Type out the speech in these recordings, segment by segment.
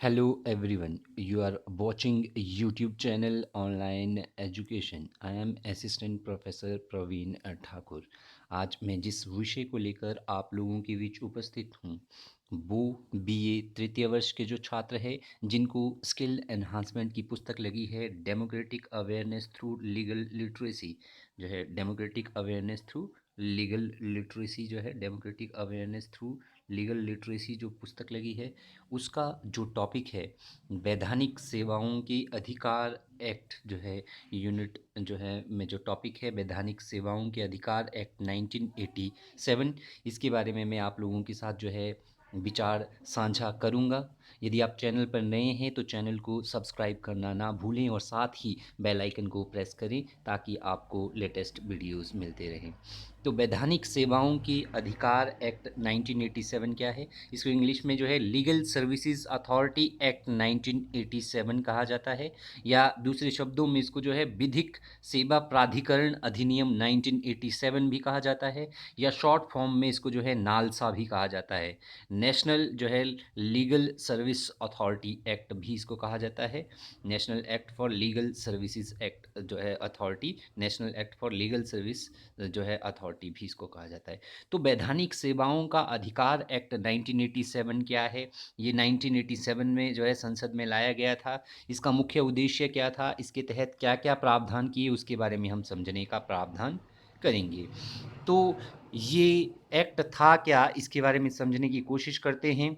Hello everyone, you are watching YouTube channel Online Education. I am Assistant Professor Praveen Thakur. आज मैं जिस विषय को लेकर आप लोगों के बीच उपस्थित हूँ वो बीए तृतीय वर्ष के जो छात्र हैं जिनको स्किल एनहांसमेंट की पुस्तक लगी है democratic awareness through legal literacy जो है democratic awareness through legal literacy जो है democratic awareness through legal literacy जो पुस्तक लगी है उसका जो टॉपिक है वैधानिक सेवाओं के अधिकार एक्ट जो है यूनिट जो है में जो टॉपिक है वैधानिक सेवाओं के अधिकार एक्ट 1987 इसके बारे में मैं आप लोगों के साथ जो है विचार साझा करूंगा। यदि आप चैनल पर नए हैं तो चैनल को सब्सक्राइब करना ना भूलें और साथ ही बेल आइकन को प्रेस करें ताकि आपको लेटेस्ट वीडियोस मिलते रहें। तो वैधानिक सेवाओं की अधिकार एक्ट 1987 क्या है? इसको इंग्लिश में जो है लीगल सर्विसेज अथॉरिटी एक्ट 1987 कहा जाता है, या दूसरे शब्दों में इसको जो है विधिक सेवा प्राधिकरण अधिनियम 1987 भी कहा जाता है, या शॉर्ट फॉर्म में इसको जो है नालसा भी कहा जाता है। नेशनल जो है लीगल सर्विस अथॉरिटी एक्ट भी इसको कहा जाता है। National act for legal services act जो है authority, national act for legal service जो है अथॉरिटी भी इसको कहा जाता है। तो वैधानिक सेवाओं का अधिकार एक्ट 1987 क्या है? ये 1987 में जो है संसद में लाया गया था। इसका मुख्य उद्देश्य क्या था, इसके तहत क्या क्या प्रावधान किए, उसके बारे में हम समझने का प्रावधान करेंगे। तो ये एक्ट था क्या, इसके बारे में समझने की कोशिश करते हैं।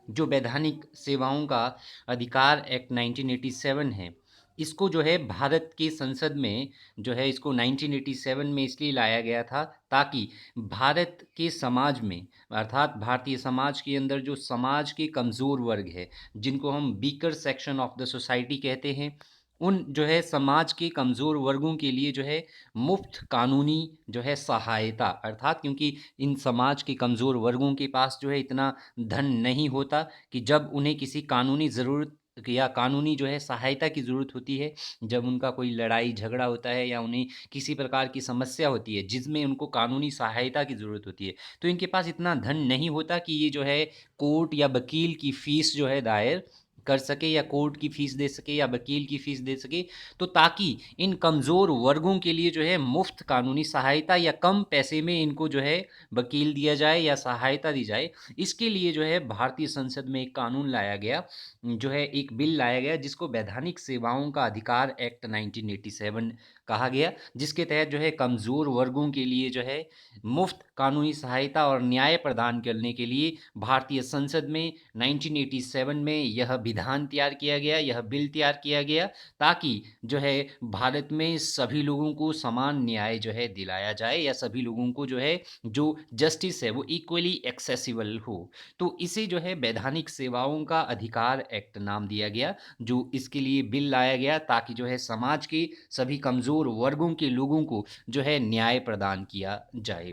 जो वैधानिक सेवाओं का अधिकार एक्ट 1987 है, इसको जो है भारत की संसद में जो है इसको 1987 में इसलिए लाया गया था ताकि भारत के समाज में, अर्थात भारतीय समाज के अंदर जो समाज के कमज़ोर वर्ग है, जिनको हम weaker section of the society कहते हैं, उन जो है समाज के कमज़ोर वर्गों के लिए जो है मुफ्त कानूनी जो है सहायता, अर्थात क्योंकि इन समाज के कमज़ोर वर्गों के पास जो है इतना धन नहीं होता कि जब उन्हें किसी कानूनी ज़रूरत या कानूनी जो है सहायता की ज़रूरत होती है, जब उनका कोई लड़ाई झगड़ा होता है या उन्हें किसी प्रकार की समस्या होती है जिसमें उनको कानूनी सहायता की ज़रूरत होती है, तो इनके पास इतना धन नहीं होता कि ये जो है कोर्ट या वकील की फ़ीस जो है दायर कर सके, या कोर्ट की फ़ीस दे सके, या वकील की फ़ीस दे सके। तो ताकि इन कमज़ोर वर्गों के लिए जो है मुफ्त कानूनी सहायता या कम पैसे में इनको जो है वकील दिया जाए या सहायता दी जाए, इसके लिए जो है भारतीय संसद में एक कानून लाया गया, जो है एक बिल लाया गया जिसको वैधानिक सेवाओं का अधिकार एक्ट 1987 कहा गया, जिसके तहत जो है कमज़ोर वर्गों के लिए जो है मुफ्त कानूनी सहायता और न्याय प्रदान करने के लिए भारतीय संसद में 1987 में यह विधान तैयार किया गया, यह बिल तैयार किया गया, ताकि जो है भारत में सभी लोगों को समान न्याय जो है दिलाया जाए, या सभी लोगों को जो है जो जस्टिस है वो इक्वली एक्सेसिबल हो। तो इसे जो है वैधानिक सेवाओं का अधिकार एक्ट नाम दिया गया, जो इसके लिए बिल लाया गया ताकि जो है समाज के सभी कमज़ोर वर्गों के लोगों को जो है न्याय प्रदान किया जाए।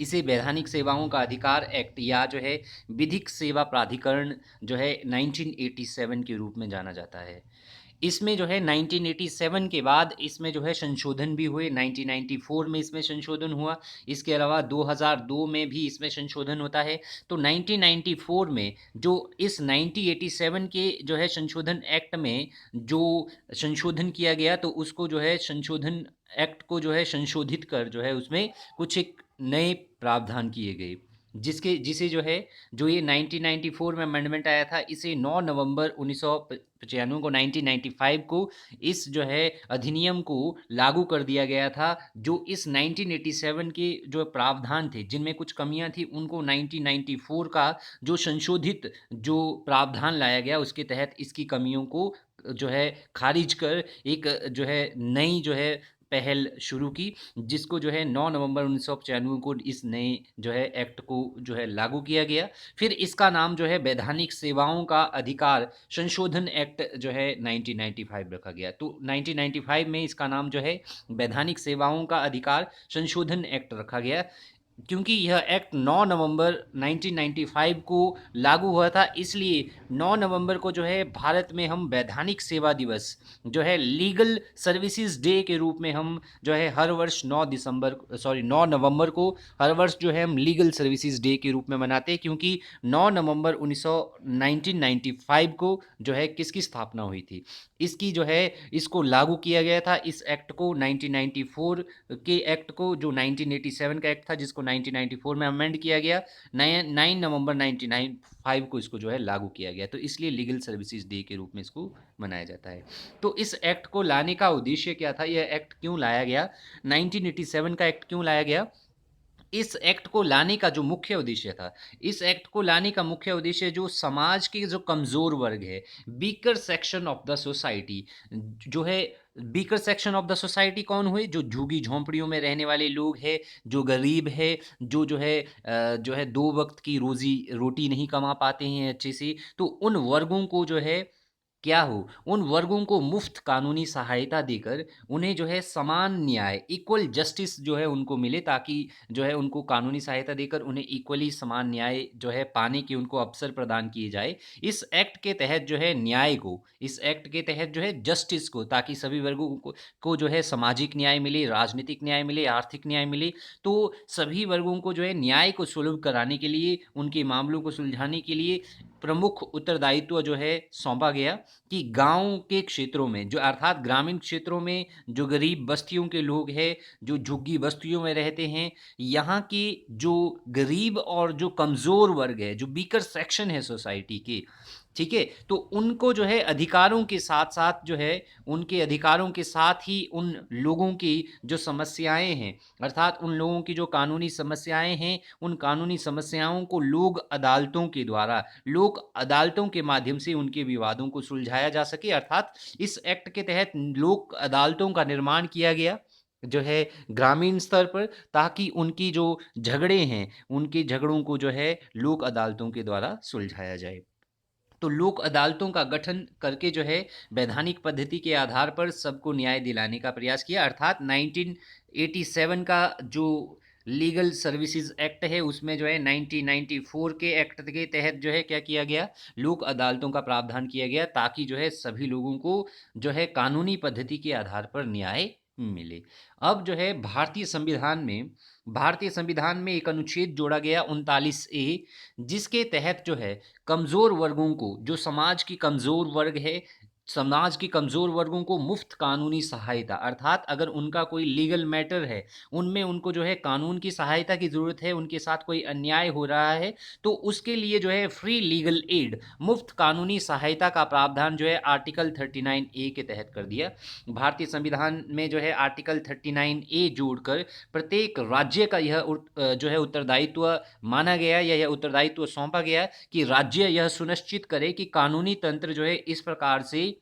इसे वैधानिक सेवाओं का अधिकार एक्ट या जो है विधिक सेवा प्राधिकरण जो है 1987 के रूप में जाना जाता है। इसमें जो है 1987 के बाद इसमें जो है संशोधन भी हुए। 1994 में इसमें संशोधन हुआ, इसके अलावा 2002 में भी इसमें संशोधन होता है। तो 1994 में जो इस 1987 के जो है संशोधन एक्ट में जो संशोधन किया गया, तो उसको जो है संशोधन एक्ट को जो है संशोधित कर जो है उसमें कुछ एक नए प्रावधान किए गए, जिसे जो है जो ये 1994 में अमेंडमेंट आया था, इसे 9 नवंबर 1995 को 1995 को इस जो है अधिनियम को लागू कर दिया गया था। जो इस 1987 के जो प्रावधान थे जिनमें कुछ कमियां थी, उनको 1994 का जो संशोधित जो प्रावधान लाया गया उसके तहत इसकी कमियों को जो है खारिज कर एक जो है नई जो है पहल शुरू की, जिसको जो है 9 नवंबर 1995 को इस नए जो है एक्ट को जो है लागू किया गया। फिर इसका नाम जो है वैधानिक सेवाओं का अधिकार संशोधन एक्ट जो है 1995 रखा गया। तो 1995 में इसका नाम जो है वैधानिक सेवाओं का अधिकार संशोधन एक्ट रखा गया। क्योंकि यह एक्ट 9 नवंबर 1995 को लागू हुआ था, इसलिए 9 नवंबर को जो है भारत में हम वैधानिक सेवा दिवस जो है लीगल सर्विसेज डे के रूप में हम जो है हर वर्ष 9 नवंबर को हर वर्ष जो है हम लीगल सर्विसेज डे के रूप में मनाते हैं, क्योंकि 9 नवंबर 1995 को जो है किसकी स्थापना हुई थी, इसकी जो है इसको लागू किया गया था। इस एक्ट को 1994 के एक्ट को, जो 1987 का एक्ट था जिसको 1994 में अमेंड किया गया, 9 नवंबर 1995 को इसको जो है लागू किया गया, तो इसलिए लीगल सर्विसेज डे के रूप में इसको मनाया जाता है। तो इस एक्ट को लाने का उद्देश्य क्या था, यह एक्ट क्यों लाया गया, 1987 का एक्ट क्यों लाया गया, इस एक्ट को लाने का जो मुख्य उद्देश्य था, इस एक्ट को लाने का मुख्य उद्देश्य जो समाज के जो कमज़ोर वर्ग है, weaker section of the society जो है, weaker section of the society कौन हुए, जो झुग्गी झोंपड़ियों में रहने वाले लोग हैं, जो गरीब है, जो है दो वक्त की रोजी रोटी नहीं कमा पाते हैं अच्छे से, तो उन वर्गों को जो है क्या हो, उन वर्गों को मुफ्त कानूनी सहायता देकर उन्हें जो है समान न्याय, इक्वल जस्टिस जो है उनको मिले, ताकि जो है उनको कानूनी सहायता देकर उन्हें इक्वली समान न्याय जो है पाने के उनको अवसर प्रदान किए जाए। इस एक्ट के तहत जो है न्याय को, इस एक्ट के तहत जो है जस्टिस को, ताकि सभी वर्गों को जो है सामाजिक न्याय मिले, राजनीतिक न्याय मिले, आर्थिक न्याय मिले, तो सभी वर्गों को जो है न्याय को सुलभ कराने के लिए, उनके मामलों को सुलझाने के लिए प्रमुख उत्तरदायित्व जो है सौंपा गया कि गांव के क्षेत्रों में, जो अर्थात ग्रामीण क्षेत्रों में जो गरीब बस्तियों के लोग हैं, जो झुग्गी बस्तियों में रहते हैं, यहाँ के जो गरीब और जो कमज़ोर वर्ग है, जो वीकर सेक्शन है सोसाइटी के, ठीक है, तो उनको जो है अधिकारों के साथ साथ जो है, उनके अधिकारों के साथ ही उन लोगों की जो समस्याएं हैं, अर्थात उन लोगों की जो कानूनी समस्याएं हैं, उन कानूनी समस्याओं को लोक अदालतों के द्वारा, लोक अदालतों के माध्यम से उनके विवादों को सुलझाया जा सके। अर्थात इस एक्ट के तहत लोक अदालतों का निर्माण किया गया जो है ग्रामीण स्तर पर, ताकि उनकी जो झगड़े हैं, उनके झगड़ों को जो है लोक अदालतों के द्वारा सुलझाया जाए। तो लोक अदालतों का गठन करके जो है वैधानिक पद्धति के आधार पर सबको न्याय दिलाने का प्रयास किया। अर्थात 1987 का जो लीगल सर्विसेज एक्ट है, उसमें जो है 1994 के एक्ट के तहत जो है क्या किया गया, लोक अदालतों का प्रावधान किया गया, ताकि जो है सभी लोगों को जो है कानूनी पद्धति के आधार पर न्याय मिले। अब जो है भारतीय संविधान में एक अनुच्छेद जोड़ा गया 39A, जिसके तहत जो है कमज़ोर वर्गों को, जो समाज की कमज़ोर वर्ग है, समाज की कमज़ोर वर्गों को मुफ्त कानूनी सहायता, अर्थात अगर उनका कोई लीगल मैटर है, उनमें उनको जो है कानून की सहायता की ज़रूरत है, उनके साथ कोई अन्याय हो रहा है, तो उसके लिए जो है फ्री लीगल एड, मुफ्त कानूनी सहायता का प्रावधान जो है आर्टिकल 39A के तहत कर दिया। भारतीय संविधान में जो है आर्टिकल 39A जोड़कर प्रत्येक राज्य का जो है उत्तरदायित्व माना गया, या यह उत्तरदायित्व सौंपा गया कि राज्य यह सुनिश्चित करे कि कानूनी तंत्र जो है इस प्रकार से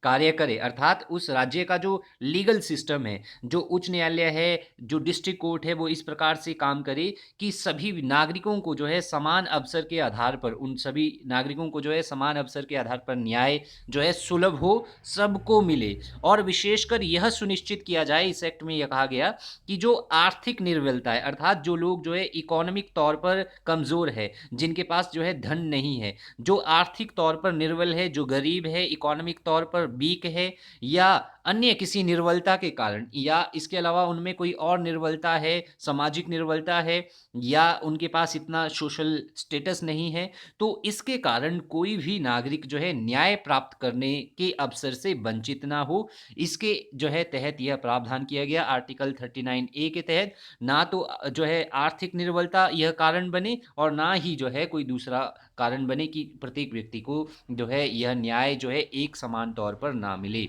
कार्य करे, अर्थात उस राज्य का जो लीगल सिस्टम है, जो उच्च न्यायालय है, जो डिस्ट्रिक्ट कोर्ट है, वो इस प्रकार से काम करे कि सभी नागरिकों को जो है समान अवसर के आधार पर, उन सभी नागरिकों को जो है समान अवसर के आधार पर न्याय जो है सुलभ हो, सबको मिले। और विशेषकर यह सुनिश्चित किया जाए, इस एक्ट में यह कहा गया कि जो आर्थिक निर्बलता है, अर्थात जो लोग जो है इकोनॉमिक तौर पर कमज़ोर है, जिनके पास जो है धन नहीं है, जो आर्थिक तौर पर निर्बल है, जो गरीब है, इकोनॉमिक तौर पर वीक है, या अन्य किसी निर्बलता के कारण, या इसके अलावा उनमें कोई और निर्बलता है, सामाजिक निर्बलता है, या उनके पास इतना सोशल स्टेटस नहीं है, तो इसके कारण कोई भी नागरिक जो है न्याय प्राप्त करने के अवसर से वंचित ना हो, इसके जो है तहत यह प्रावधान किया गया आर्टिकल 39A के तहत। ना तो जो है आर्थिक निर्बलता यह कारण बने, और ना ही जो है कोई दूसरा कारण बने कि प्रत्येक व्यक्ति को जो है यह न्याय जो है एक समान तौर पर ना मिले।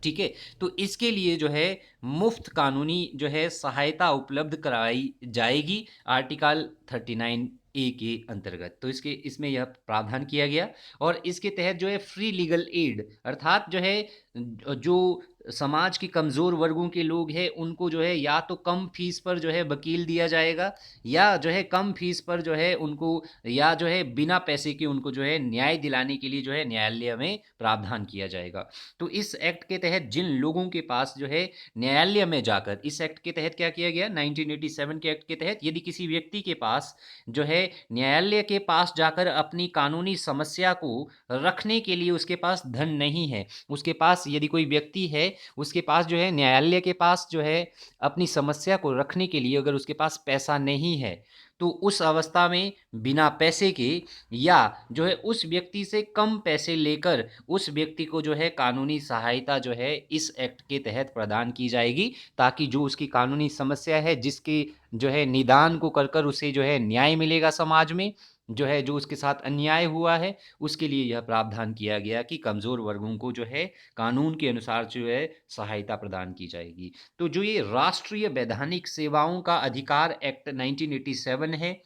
ठीक है, तो इसके लिए जो है मुफ्त कानूनी जो है सहायता उपलब्ध कराई जाएगी आर्टिकल 39A के अंतर्गत। तो इसमें यह प्रावधान किया गया, और इसके तहत जो है फ्री लीगल एड, अर्थात जो है जो समाज के कमज़ोर वर्गों के लोग हैं उनको जो है या तो कम फीस पर जो है वकील दिया जाएगा, या जो है कम फीस पर जो है उनको, या जो है बिना पैसे के उनको जो है न्याय दिलाने के लिए जो है न्यायालय में प्रावधान किया जाएगा। तो इस एक्ट के तहत जिन लोगों के पास जो है न्यायालय में जाकर, इस एक्ट के तहत क्या किया गया, 1987 के एक्ट के तहत यदि किसी व्यक्ति के पास जो है न्यायालय के पास जाकर अपनी कानूनी समस्या को रखने के लिए उसके पास धन नहीं है, उसके पास यदि कोई व्यक्ति है, उसके पास जो है न्यायालय के पास जो है अपनी समस्या को रखने के लिए अगर उसके पास पैसा नहीं है, तो उस अवस्था में बिना पैसे के या जो है उस व्यक्ति से कम पैसे लेकर उस व्यक्ति को जो है कानूनी सहायता जो है इस एक्ट के तहत प्रदान की जाएगी, ताकि जो उसकी कानूनी समस्या है, जिसके जो है निदान को कर कर उसे जो है न्याय मिलेगा समाज में, जो है जो उसके साथ अन्याय हुआ है, उसके लिए यह प्रावधान किया गया कि कमज़ोर वर्गों को जो है कानून के अनुसार जो है सहायता प्रदान की जाएगी। तो जो ये राष्ट्रीय वैधानिक सेवाओं का अधिकार एक्ट 1987 है,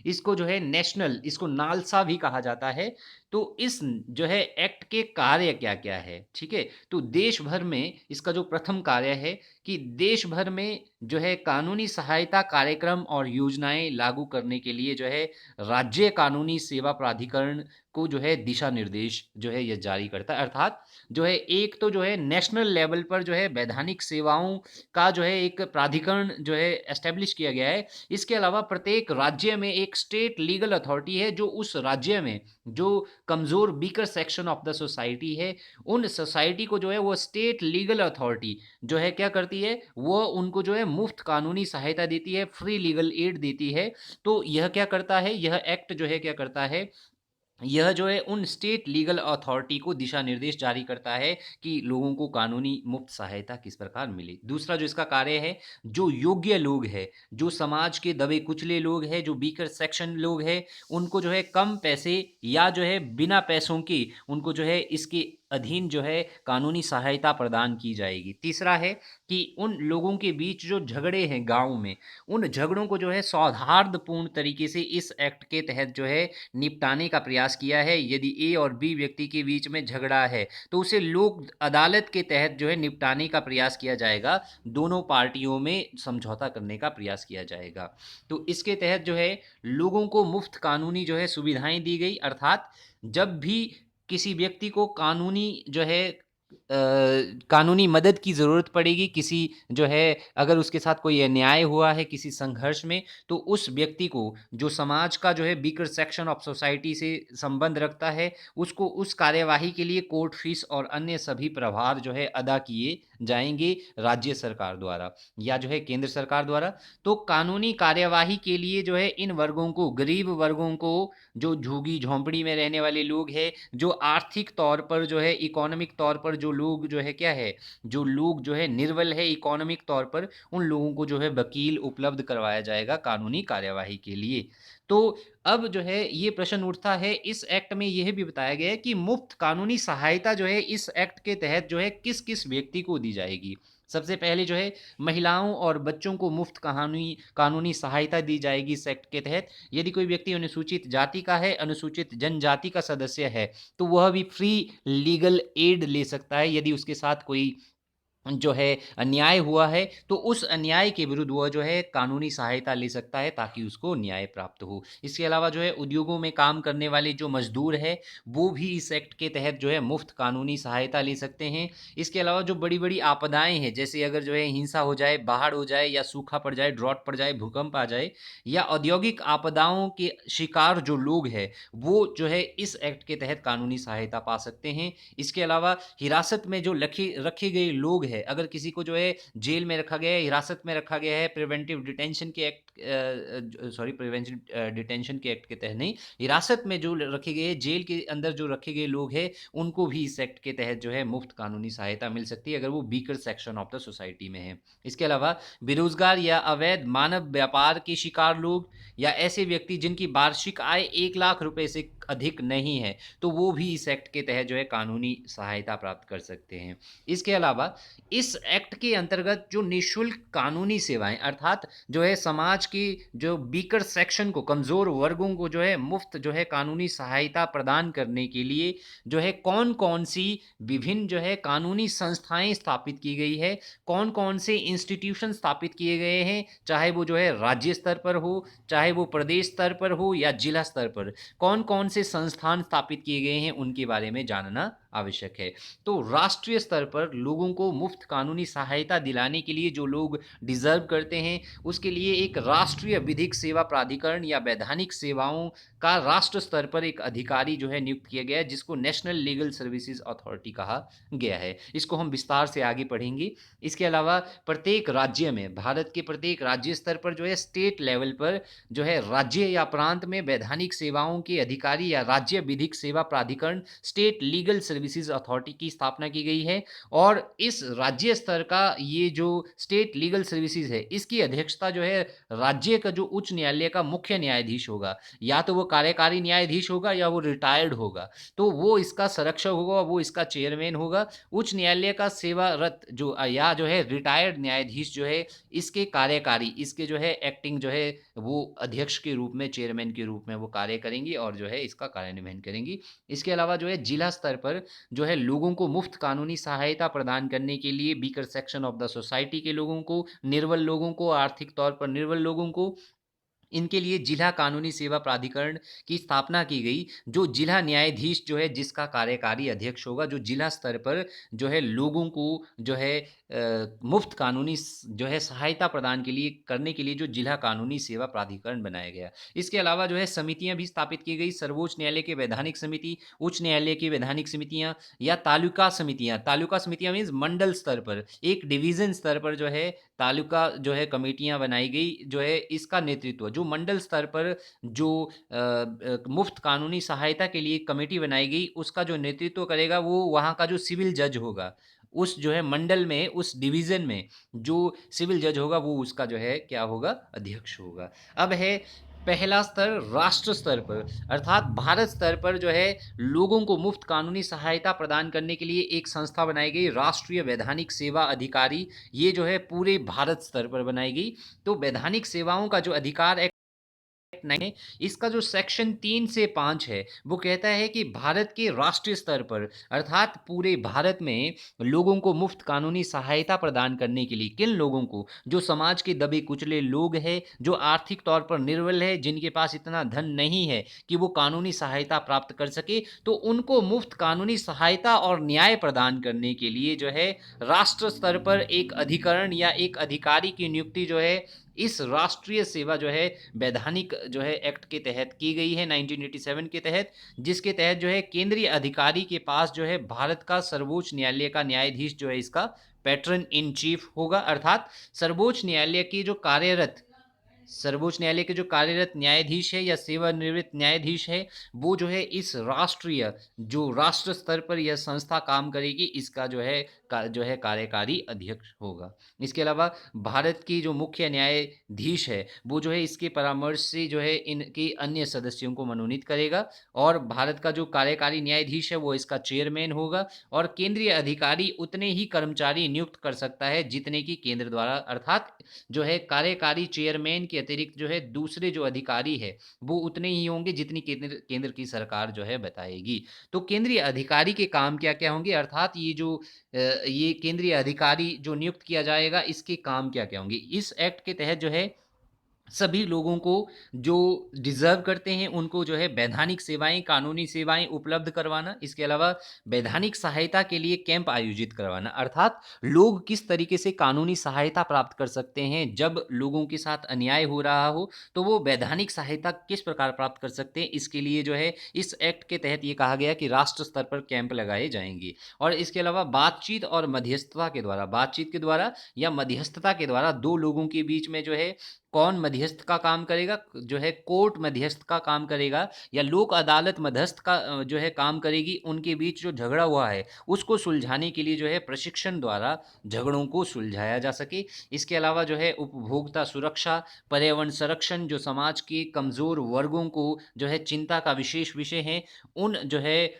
इसको जो है नेशनल, इसको नालसा भी कहा जाता है। तो इस जो है एक्ट के कार्य क्या-क्या है, ठीक है? तो देश भर में इसका जो प्रथम कार्य है कि देश भर में जो है कानूनी सहायता कार्यक्रम और योजनाएँ लागू करने के लिए जो है राज्य कानूनी सेवा प्राधिकरण को जो है दिशा निर्देश जो है ये जारी करता है। अर्थात जो है एक तो जो है नेशनल लेवल पर जो है वैधानिक सेवाओं का जो है एक प्राधिकरण जो है एस्टेब्लिश किया गया है। इसके अलावा प्रत्येक राज्य में एक स्टेट लीगल अथॉरिटी है जो उस राज्य में जो कमज़ोर weaker section of the society है, उन सोसाइटी को जो है वो स्टेट लीगल अथॉरिटी जो है क्या करती है, वो उनको जो है मुफ्त कानूनी सहायता देती है, फ्री लीगल एड देती है। तो यह क्या करता है, यह एक्ट जो है क्या करता है, यह जो है उन स्टेट लीगल अथॉरिटी को दिशा निर्देश जारी करता है कि लोगों को कानूनी मुफ्त सहायता किस प्रकार मिले। दूसरा जो इसका कार्य है, जो योग्य लोग हैं, जो समाज के दबे कुचले लोग हैं, जो वीकर सेक्शन लोग हैं, उनको जो है कम पैसे या जो है बिना पैसों के उनको जो है इसके अधीन जो है कानूनी सहायता प्रदान की जाएगी। तीसरा है कि उन लोगों के बीच जो झगड़े हैं गाँव में, उन झगड़ों को जो है सौहार्दपूर्ण तरीके से इस एक्ट के तहत जो है निपटाने का प्रयास किया है। यदि ए और बी व्यक्ति के बीच में झगड़ा है, तो उसे लोक अदालत के तहत जो है निपटाने का प्रयास किया जाएगा। दोनों पार्टियों में समझौता करने का प्रयास किया जाएगा। तो इसके तहत जो है लोगों को मुफ्त कानूनी जो है सुविधाएँ दी गई। अर्थात जब भी किसी व्यक्ति को कानूनी जो है कानूनी मदद की ज़रूरत पड़ेगी, किसी जो है अगर उसके साथ कोई अन्याय हुआ है किसी संघर्ष में, तो उस व्यक्ति को जो समाज का जो है वीकर सेक्शन ऑफ सोसाइटी से संबंध रखता है, उसको उस कार्यवाही के लिए कोर्ट फीस और अन्य सभी प्रभार जो है अदा किए जाएँगे राज्य सरकार द्वारा या जो है केंद्र सरकार द्वारा। तो कानूनी कार्यवाही के लिए जो है इन वर्गों को, गरीब वर्गों को, जो झुग्गी-झोंपड़ी में रहने वाले लोग हैं, जो आर्थिक तौर पर जो है इकोनॉमिक तौर पर जो लोग जो है क्या है, जो लोग जो है निर्बल है इकोनॉमिक तौर पर, उन लोगों को जो है वकील उपलब्ध करवाया जाएगा कानूनी कार्यवाही के लिए। तो अब जो है ये प्रश्न उठता है, इस एक्ट में यह भी बताया गया है कि मुफ्त कानूनी सहायता जो है इस एक्ट के तहत जो है किस-किस व्यक्ति को दी जाएगी। सबसे पहले जो है महिलाओं और बच्चों को मुफ्त कानूनी कानूनी सहायता दी जाएगी इस एक्ट के तहत। यदि कोई व्यक्ति अनुसूचित जाति का है, अनुसूचित जनजाति का सदस्य है, तो वह भी फ्री लीगल एड ले सकता है। यदि उसके साथ कोई जो है अन्याय हुआ है, तो उस अन्याय के विरुद्ध वह जो है कानूनी सहायता ले सकता है ताकि उसको न्याय प्राप्त हो। इसके अलावा जो है उद्योगों में काम करने वाले जो मज़दूर हैं, वो भी इस एक्ट के तहत जो है मुफ्त कानूनी सहायता ले सकते हैं। इसके अलावा जो बड़ी-बड़ी आपदाएँ हैं, जैसे अगर जो है हिंसा हो जाए, बाढ़ हो जाए या सूखा पड़ जाए, ड्रॉट पड़ जाए, भूकंप आ जाए या औद्योगिक आपदाओं के शिकार जो लोग हैं, वो जो है इस एक्ट के तहत कानूनी सहायता पा सकते हैं। इसके अलावा हिरासत में जो लखे रखे गए लोग हैं, अगर किसी को जो है जेल में रखा गया है, हिरासत में रखा गया है, प्रिवेंटिव डिटेंशन के एक्ट प्रिवेंशन डिटेंशन के एक्ट के तहत नहीं, हिरासत में जो रखे गए, जेल के अंदर जो रखे गए लोग हैं, उनको भी इस एक्ट के तहत जो है मुफ्त कानूनी सहायता मिल सकती है अगर वो weaker section of the society में है। इसके अलावा बेरोजगार या अवैध मानव व्यापार के शिकार लोग या ऐसे व्यक्ति जिनकी वार्षिक आय 1 लाख रुपए से अधिक नहीं है, तो वो भी इस एक्ट के तहत जो है कानूनी सहायता प्राप्त कर सकते हैं। इसके अलावा इस एक्ट के अंतर्गत जो निःशुल्क कानूनी सेवाएं अर्थात जो है समाज की जो वीकर सेक्शन को, कमज़ोर वर्गों को जो है मुफ्त जो है कानूनी सहायता प्रदान करने के लिए जो है कौन कौन सी विभिन्न जो है कानूनी संस्थाएं स्थापित की गई है, कौन कौन से इंस्टीट्यूशन स्थापित किए गए हैं, चाहे वो जो है राज्य स्तर पर हो, चाहे वो प्रदेश स्तर पर हो या जिला स्तर पर, कौन कौन से संस्थान स्थापित किए गए हैं उनके बारे में जानना आवश्यक है। तो राष्ट्रीय स्तर पर लोगों को मुफ्त कानूनी सहायता दिलाने के लिए जो लोग डिजर्व करते हैं, उसके लिए एक राष्ट्रीय विधिक सेवा प्राधिकरण या वैधानिक सेवाओं का राष्ट्र स्तर पर एक अधिकारी जो है नियुक्त किया गया है, जिसको नेशनल लीगल सर्विसेज अथॉरिटी कहा गया है। इसको हम विस्तार से आगे पढ़ेंगे। इसके अलावा प्रत्येक राज्य में, भारत के प्रत्येक राज्य स्तर पर जो है स्टेट लेवल पर जो है राज्य या प्रांत में वैधानिक सेवाओं के अधिकारी या राज्य विधिक सेवा प्राधिकरण, स्टेट लीगल सर्विसेज अथॉरिटी की स्थापना की गई है। और इस राज्य स्तर का ये जो स्टेट लीगल सर्विसेज है, इसकी अध्यक्षता जो है राज्य का जो उच्च न्यायालय का मुख्य न्यायाधीश होगा, या तो वो कार्यकारी न्यायाधीश होगा या वो रिटायर्ड होगा, तो वो इसका संरक्षक होगा, वो इसका चेयरमैन होगा। उच्च न्यायालय का सेवारत जो या जो है रिटायर्ड न्यायाधीश जो है इसके कार्यकारी, इसके जो है एक्टिंग जो है वो अध्यक्ष के रूप में, चेयरमैन के रूप में वो कार्य करेंगी और जो है इसका कार्यान्वयन करेंगी। इसके अलावा जो है जिला स्तर पर जो है लोगों को मुफ्त कानूनी सहायता प्रदान करने के लिए weaker section of the society के लोगों को, निर्बल लोगों को, आर्थिक तौर पर निर्बल लोगों को, इनके लिए जिला कानूनी सेवा प्राधिकरण की स्थापना की गई। जो जिला न्यायाधीश जो है जिसका कार्यकारी अध्यक्ष होगा, जो जिला स्तर पर जो है लोगों को जो है मुफ्त कानूनी जो है सहायता प्रदान के लिए करने के लिए जो जिला कानूनी सेवा प्राधिकरण बनाया गया। इसके अलावा जो है समितियां भी स्थापित की गई। सर्वोच्च न्यायालय की वैधानिक समिति, उच्च न्यायालय की वैधानिक समितियां या तालुका समितियां, तालुका समितियां मीन्स मंडल स्तर पर, एक डिवीजन स्तर पर जो है तालुका जो है कमेटियां बनाई गई। जो है इसका नेतृत्व जो मंडल स्तर पर जो मुफ्त कानूनी सहायता के लिए कमेटी बनाई गई, उसका जो नेतृत्व करेगा वो वहाँ का जो सिविल जज होगा, उस जो है मंडल में, उस डिवीजन में जो सिविल जज होगा वो उसका जो है क्या होगा, अध्यक्ष होगा। अब है पहला स्तर राष्ट्र स्तर पर, अर्थात भारत स्तर पर जो है लोगों को मुफ्त कानूनी सहायता प्रदान करने के लिए एक संस्था बनाई गई, राष्ट्रीय वैधानिक सेवा अधिकारी। ये जो है पूरे भारत स्तर पर बनाई गई। तो वैधानिक सेवाओं का जो अधिकार नहीं, इसका जो सेक्शन 3 से 5 है वो कहता है कि भारत के राष्ट्रीय स्तर पर अर्थात पूरे भारत में लोगों को मुफ्त कानूनी सहायता प्रदान करने के लिए, किन लोगों को, जो समाज के दबे कुचले लोग हैं, जो आर्थिक तौर पर निर्बल है, जिनके पास इतना धन नहीं है कि वो कानूनी सहायता प्राप्त कर सके, तो उनको मुफ्त कानूनी सहायता और न्याय प्रदान करने के लिए जो है राष्ट्र स्तर पर एक अधिकरण या एक अधिकारी की नियुक्ति जो है इस राष्ट्रीय सेवा जो है वैधानिक जो है एक्ट के तहत की गई है 1987 के तहत, जिसके तहत जो है केंद्रीय अधिकारी के पास जो है भारत का सर्वोच्च न्यायालय का न्यायाधीश जो है इसका पैट्रन इन चीफ होगा। अर्थात सर्वोच्च न्यायालय की जो कार्यरत, सर्वोच्च न्यायालय के जो कार्यरत न्यायाधीश है या सेवानिवृत्त न्यायाधीश है, वो जो है इस राष्ट्रीय जो राष्ट्र स्तर पर यह संस्था काम करेगी, इसका जो है जो है कार्यकारी अध्यक्ष होगा। इसके अलावा भारत की जो मुख्य न्यायाधीश है वो जो है इसके परामर्श से जो है इनके अन्य सदस्यों को मनोनीत करेगा, और भारत का जो कार्यकारी न्यायाधीश है वो इसका चेयरमैन होगा, और केंद्रीय अधिकारी उतने ही कर्मचारी नियुक्त कर सकता है जितने की केंद्र द्वारा, अर्थात जो है कार्यकारी चेयरमैन के अतिरिक्त जो है दूसरे जो अधिकारी है वो उतने ही होंगे जितनी केंद्र की सरकार जो है बताएगी। तो केंद्रीय अधिकारी के काम क्या क्या होंगे, अर्थात ये जो ये केंद्रीय अधिकारी जो नियुक्त किया जाएगा इसके काम क्या क्या होंगे। इस एक्ट के तहत जो है सभी लोगों को जो डिज़र्व करते हैं उनको जो है वैधानिक सेवाएं, कानूनी सेवाएं उपलब्ध करवाना। इसके अलावा वैधानिक सहायता के लिए कैंप आयोजित करवाना, अर्थात लोग किस तरीके से कानूनी सहायता प्राप्त कर सकते हैं जब लोगों के साथ अन्याय हो रहा हो, तो वो वैधानिक सहायता किस प्रकार प्राप्त कर सकते हैं, इसके लिए जो है इस एक्ट के तहत ये कहा गया कि राष्ट्र स्तर पर कैंप लगाए जाएंगे। और इसके अलावा बातचीत और मध्यस्थता के द्वारा, बातचीत के द्वारा या मध्यस्थता के द्वारा दो लोगों के बीच में जो है कौन मध्यस्थ का काम करेगा, जो है कोर्ट मध्यस्थ का काम करेगा या लोक अदालत मध्यस्थ का जो है काम करेगी, उनके बीच जो झगड़ा हुआ है उसको सुलझाने के लिए जो है प्रशिक्षण द्वारा झगड़ों को सुलझाया जा सके। इसके अलावा जो है उपभोक्ता सुरक्षा, पर्यावरण संरक्षण, जो समाज के कमज़ोर वर्गों को जो है चिंता का विशेष विषय है, उन जो है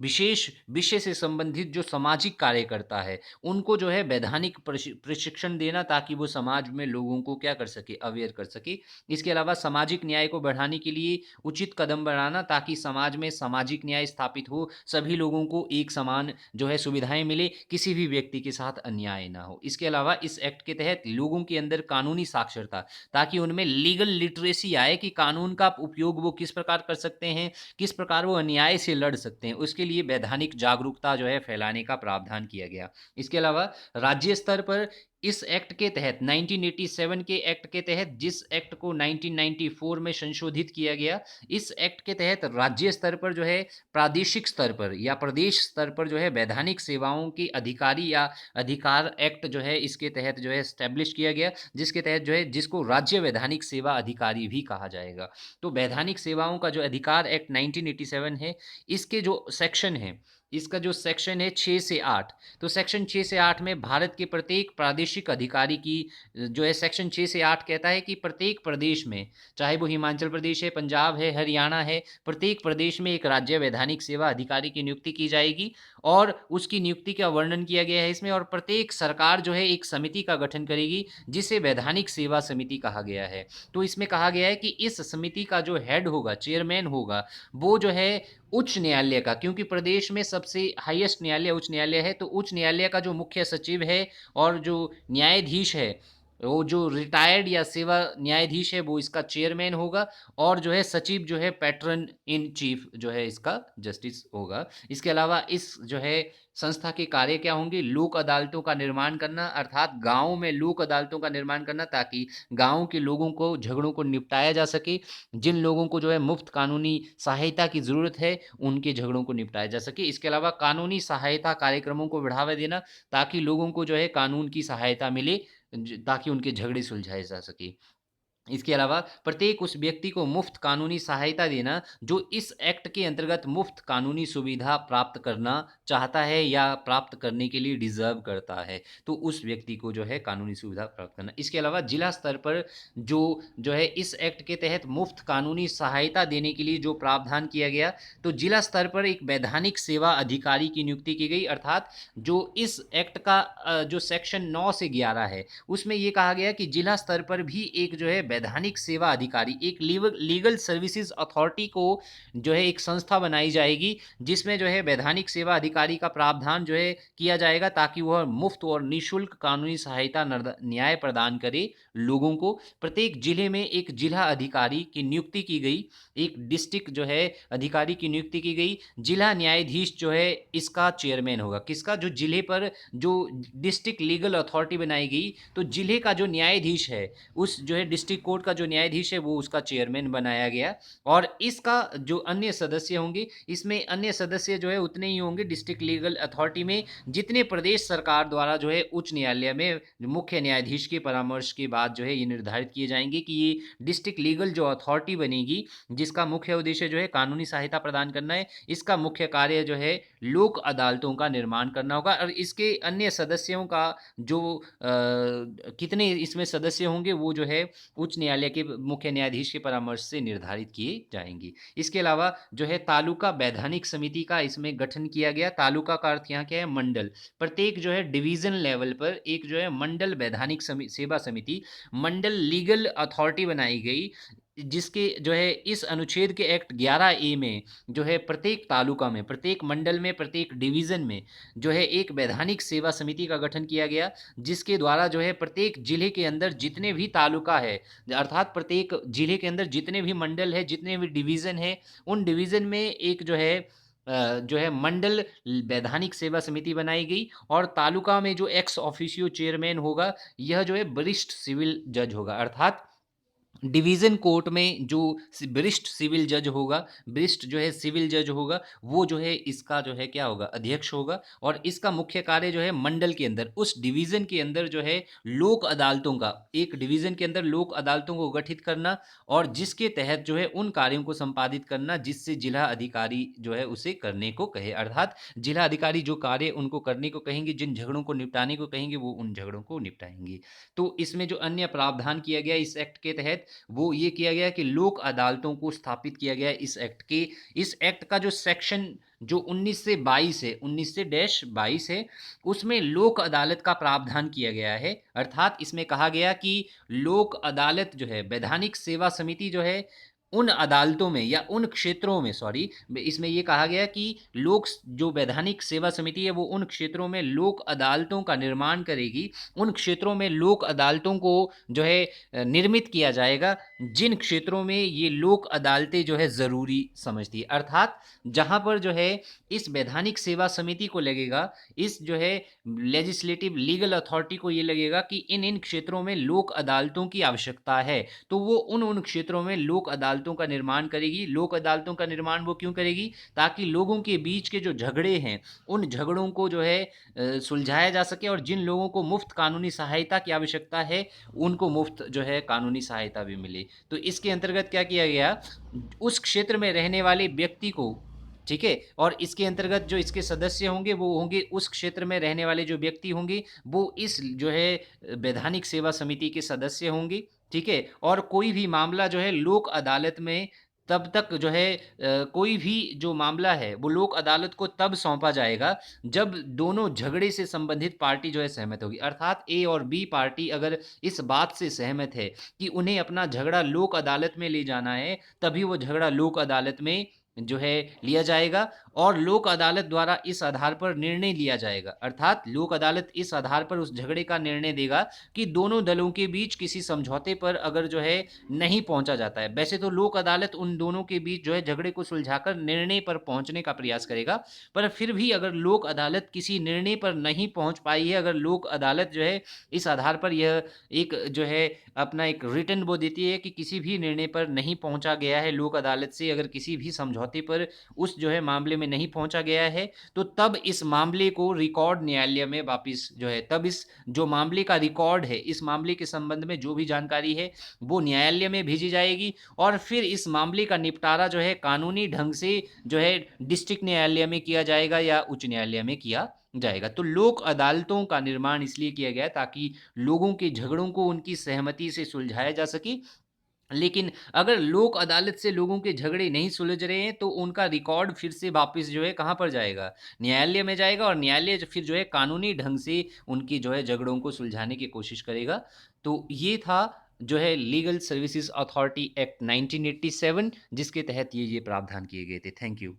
विशेष विषय से संबंधित जो सामाजिक कार्यकर्ता है, उनको जो है वैधानिक प्रशिक्षण देना ताकि वो समाज में लोगों को क्या कर सके, अवेयर कर सके। इसके अलावा सामाजिक न्याय को बढ़ाने के लिए उचित कदम बढ़ाना ताकि समाज में सामाजिक न्याय स्थापित हो, सभी लोगों को एक समान जो है सुविधाएँ मिले, किसी भी व्यक्ति के साथ अन्याय ना हो। इसके अलावा इस एक्ट के तहत लोगों के अंदर कानूनी साक्षरता, ताकि उनमें लीगल लिटरेसी आए कि कानून का उपयोग वो किस प्रकार कर सकते हैं, किस प्रकार वो अन्याय से लड़ सकते हैं, उसके लिए वैधानिक जागरूकता जो है फैलाने का प्रावधान किया गया। इसके अलावा राज्य स्तर पर इस एक्ट के तहत 1987 के एक्ट के तहत, जिस एक्ट को 1994 में संशोधित किया गया, इस एक्ट के तहत राज्य स्तर पर जो है, प्रादेशिक स्तर पर या प्रदेश स्तर पर जो है वैधानिक सेवाओं के अधिकारी या अधिकार एक्ट जो है इसके तहत जो है एस्टेब्लिश किया गया, जिसके तहत जो है जिसको राज्य वैधानिक सेवा अधिकारी भी कहा जाएगा। तो वैधानिक सेवाओं का जो अधिकार एक्ट 1987 है, इसके जो सेक्शन है, इसका जो सेक्शन है 6 से 8, तो सेक्शन 6 से 8 में भारत के प्रत्येक प्रादेशिक अधिकारी की जो है, सेक्शन 6 से 8 कहता है कि प्रत्येक प्रदेश में, चाहे वो हिमाचल प्रदेश है, पंजाब है, हरियाणा है, प्रत्येक प्रदेश में एक राज्य वैधानिक सेवा अधिकारी की नियुक्ति की जाएगी और उसकी नियुक्ति का वर्णन किया गया है इसमें। और प्रत्येक सरकार जो है एक समिति का गठन करेगी जिसे वैधानिक सेवा समिति कहा गया है। तो इसमें कहा गया है कि इस समिति का जो हेड होगा, चेयरमैन होगा, वो जो है उच्च न्यायालय का, क्योंकि प्रदेश में सबसे हाईएस्ट न्यायालय उच्च न्यायालय है, तो उच्च न्यायालय का जो मुख्य सचिव है और जो न्यायाधीश है, वो जो रिटायर्ड या सेवा न्यायाधीश है, वो इसका चेयरमैन होगा और जो है सचिव जो है पैट्रन इन चीफ जो है इसका जस्टिस होगा। इसके अलावा इस जो है संस्था के कार्य क्या होंगे? लोक अदालतों का निर्माण करना, अर्थात गाँव में लोक अदालतों का निर्माण करना ताकि गाँव के लोगों को झगड़ों को निपटाया जा सके। जिन लोगों को जो है मुफ्त कानूनी सहायता की ज़रूरत है, उनके झगड़ों को निपटाया जा सके। इसके अलावा कानूनी सहायता कार्यक्रमों को बढ़ावा देना ताकि लोगों को जो है कानून की सहायता मिले, ताकि उनके झगड़े सुलझाए जा सके। इसके अलावा प्रत्येक उस व्यक्ति को मुफ्त कानूनी सहायता देना जो इस एक्ट के अंतर्गत मुफ्त कानूनी सुविधा प्राप्त करना चाहता है या प्राप्त करने के लिए डिजर्व करता है, तो उस व्यक्ति को जो है कानूनी सुविधा प्राप्त करना। इसके अलावा जिला स्तर पर जो जो है इस एक्ट के तहत मुफ्त कानूनी सहायता देने के लिए जो प्रावधान किया गया, तो जिला स्तर पर एक वैधानिक सेवा अधिकारी की नियुक्ति की गई, अर्थात जो इस एक्ट का जो सेक्शन 9 से 11 है, उसमें ये कहा गया कि जिला स्तर पर भी एक जो है वैधानिक सेवा अधिकारी, एक लीगल सर्विसेज अथॉरिटी को जो है एक संस्था बनाई जाएगी जिसमें जो है वैधानिक सेवा अधिकारी का प्रावधान जो है किया जाएगा ताकि वह मुफ्त और निःशुल्क कानूनी सहायता न्याय प्रदान करे लोगों को। प्रत्येक जिले में एक जिला अधिकारी की नियुक्ति की गई, एक डिस्ट्रिक्ट जो है अधिकारी की नियुक्ति की गई। जिला न्यायाधीश जो है इसका चेयरमैन होगा, किसका? जो जिले पर जो डिस्ट्रिक्ट लीगल अथॉरिटी बनाई गई, तो जिले का जो न्यायाधीश है, उस जो है डिस्ट्रिक्ट कोर्ट का जो न्यायाधीश है, वो उसका चेयरमैन बनाया गया। और इसका जो अन्य सदस्य होंगे, इसमें अन्य सदस्य जो है उतने ही होंगे डिस्ट्रिक्ट लीगल अथॉरिटी में जितने प्रदेश सरकार द्वारा जो है उच्च न्यायालय में मुख्य न्यायाधीश के परामर्श के बाद जो है ये निर्धारित किए जाएंगे कि ये डिस्ट्रिक्ट लीगल जो अथॉरिटी बनेगी, जिसका मुख्य उद्देश्य जो है कानूनी सहायता प्रदान करना है, इसका मुख्य कार्य जो है लोक अदालतों का निर्माण करना होगा। और इसके अन्य सदस्यों का जो कितने इसमें सदस्य होंगे, वो जो है उच्च न्यायालय के मुख्य न्यायाधीश के परामर्श से निर्धारित किए जाएंगे। इसके अलावा जो है तालुका वैधानिक समिति का इसमें गठन किया गया। तालुका का अर्थ यहाँ क्या है? मंडल। प्रत्येक जो है डिवीजन लेवल पर एक जो है मंडल वैधानिक सेवा समिति, मंडल लीगल अथॉरिटी बनाई गई, जिसके जो है इस अनुच्छेद के एक्ट 11A में जो है प्रत्येक तालुका में, प्रत्येक मंडल में, प्रत्येक डिवीज़न में जो है एक वैधानिक सेवा समिति का गठन किया गया, जिसके द्वारा जो है प्रत्येक जिले के अंदर जितने भी तालुका है, अर्थात प्रत्येक जिले के अंदर जितने भी मंडल है, जितने भी डिवीज़न है, उन डिवीज़न में एक जो है मंडल वैधानिक सेवा समिति बनाई गई। और तालुका में जो एक्स ऑफिशियो चेयरमैन होगा, यह जो है वरिष्ठ सिविल जज होगा, अर्थात डिवीज़न कोर्ट में जो वरिष्ठ सिविल जज होगा, वरिष्ठ जो है सिविल जज होगा, वो जो है इसका जो है क्या होगा? अध्यक्ष होगा। और इसका मुख्य कार्य जो है मंडल के अंदर, उस डिवीज़न के अंदर जो है लोक अदालतों का, एक डिवीज़न के अंदर लोक अदालतों को गठित करना और जिसके तहत जो है उन कार्यों को संपादित करना जिससे जिला अधिकारी जो है उसे करने को कहे, अर्थात जिला अधिकारी जो कार्य उनको करने को कहेंगे, जिन झगड़ों को निपटाने को कहेंगे, वो उन झगड़ों को निपटाएंगे। तो इसमें जो अन्य प्रावधान किया गया इस एक्ट के तहत, वो ये किया गया कि लोक अदालतों को स्थापित किया गया इस एक्ट का जो सेक्शन जो 19 से 22 है, 19 से डैश 22 है, उसमें लोक अदालत का प्रावधान किया गया है। अर्थात इसमें कहा गया कि लोक अदालत जो है, वैधानिक सेवा समिति जो है, उन अदालतों में या उन क्षेत्रों में, सॉरी, इसमें ये कहा गया कि लोक जो वैधानिक सेवा समिति है वो उन क्षेत्रों में लोक अदालतों का निर्माण करेगी, उन क्षेत्रों में लोक अदालतों को जो है निर्मित किया जाएगा जिन क्षेत्रों में ये लोक अदालतें जो है ज़रूरी समझती है। अर्थात जहाँ पर जो है इस वैधानिक सेवा समिति को लगेगा, इस जो है लेजिस्लेटिव लीगल अथॉरिटी को ये लगेगा कि इन क्षेत्रों में लोक अदालतों की आवश्यकता है, तो वो उन क्षेत्रों में लोक अदालतों का निर्माण करेगी। लोक अदालतों का निर्माण वो क्यों करेगी? ताकि लोगों के बीच के जो झगड़े हैं, उन झगड़ों को जो है सुलझाया जा सके, और जिन लोगों को मुफ्त कानूनी सहायता की आवश्यकता है उनको मुफ्त जो है कानूनी सहायता भी मिले। तो इसके अंतर्गत क्या किया गया, उस क्षेत्र में रहने वाले व्यक्ति को, ठीक है, और इसके अंतर्गत जो इसके सदस्य होंगे वो होंगे उस क्षेत्र में रहने वाले जो व्यक्ति होंगे वो इस जो है वैधानिक सेवा समिति के सदस्य होंगे, ठीक है। और कोई भी मामला जो है लोक अदालत में तब तक जो है कोई भी जो मामला है वो लोक अदालत को तब सौंपा जाएगा जब दोनों झगड़े से संबंधित पार्टी जो है सहमत होगी। अर्थात ए और बी पार्टी अगर इस बात से सहमत है कि उन्हें अपना झगड़ा लोक अदालत में ले जाना है, तभी वो झगड़ा लोक अदालत में जो है लिया जाएगा, और लोक अदालत द्वारा इस आधार पर निर्णय लिया जाएगा। अर्थात लोक अदालत इस आधार पर उस झगड़े का निर्णय देगा कि दोनों दलों के बीच किसी समझौते पर अगर जो है नहीं पहुंचा जाता है, वैसे तो लोक अदालत उन दोनों के बीच जो है झगड़े को सुलझाकर निर्णय पर पहुंचने का प्रयास करेगा, पर फिर भी अगर लोक अदालत किसी निर्णय पर नहीं पहुंच पाई है, अगर लोक अदालत जो है इस आधार पर यह एक जो है अपना एक रिटर्न वो देती है कि किसी भी निर्णय पर नहीं पहुंचा गया है, लोक अदालत से अगर किसी भी समझौते पर उस जो है मामले में नहीं पहुंचा गया है, तो तब इस मामले को रिकॉर्ड न्यायालय में वापस जो है, तब इस जो मामले का रिकॉर्ड है, इस मामले के संबंध में जो भी जानकारी है वो न्यायालय में भेजी जाएगी, और फिर इस मामले का निपटारा जो है कानूनी ढंग से जो है डिस्ट्रिक्ट न्यायालय में किया जाएगा या उच्च न्यायालय में किया जाएगा। तो लोक अदालतों का निर्माण इसलिए किया गया ताकि लोगों के झगड़ों को उनकी सहमति से सुलझाया जा सके। लेकिन अगर लोक अदालत से लोगों के झगड़े नहीं सुलझ रहे हैं तो उनका रिकॉर्ड फिर से वापस जो है कहाँ पर जाएगा, न्यायालय में जाएगा, और न्यायालय फिर जो है कानूनी ढंग से उनकी जो है झगड़ों को सुलझाने की कोशिश करेगा। तो ये था जो है लीगल सर्विसेज अथॉरिटी एक्ट 1987, जिसके तहत ये प्रावधान किए गए थे। Thank you.